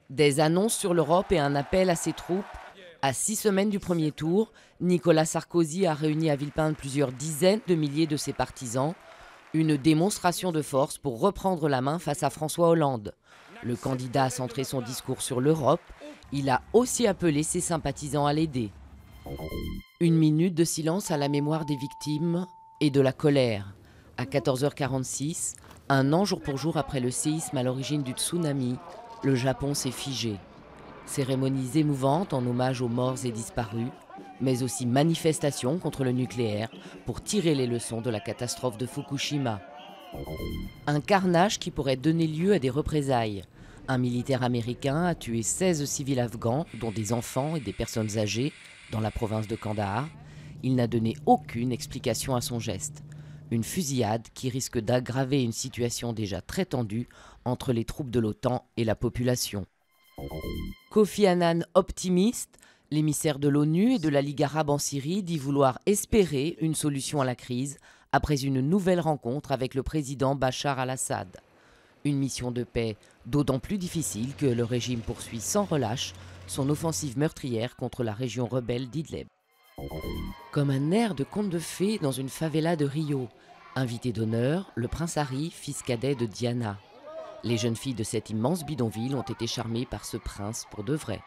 Des annonces sur l'Europe et un appel à ses troupes. À 6 semaines du premier tour, Nicolas Sarkozy a réuni à Villepinte plusieurs dizaines de milliers de ses partisans. Une démonstration de force pour reprendre la main face à François Hollande. Le candidat a centré son discours sur l'Europe. Il a aussi appelé ses sympathisants à l'aider. Une minute de silence à la mémoire des victimes et de la colère. À 14h46, un an jour pour jour après le séisme à l'origine du tsunami, le Japon s'est figé. Cérémonies émouvantes en hommage aux morts et disparus, mais aussi manifestations contre le nucléaire pour tirer les leçons de la catastrophe de Fukushima. Un carnage qui pourrait donner lieu à des représailles. Un militaire américain a tué 16 civils afghans, dont des enfants et des personnes âgées, dans la province de Kandahar. Il n'a donné aucune explication à son geste. Une fusillade qui risque d'aggraver une situation déjà très tendue entre les troupes de l'OTAN et la population. Kofi Annan optimiste, l'émissaire de l'ONU et de la Ligue arabe en Syrie dit vouloir espérer une solution à la crise après une nouvelle rencontre avec le président Bachar al-Assad. Une mission de paix d'autant plus difficile que le régime poursuit sans relâche son offensive meurtrière contre la région rebelle d'Idlib. Comme un air de conte de fées dans une favela de Rio. Invité d'honneur, le prince Harry, fils cadet de Diana. Les jeunes filles de cet immense bidonville ont été charmées par ce prince pour de vrai.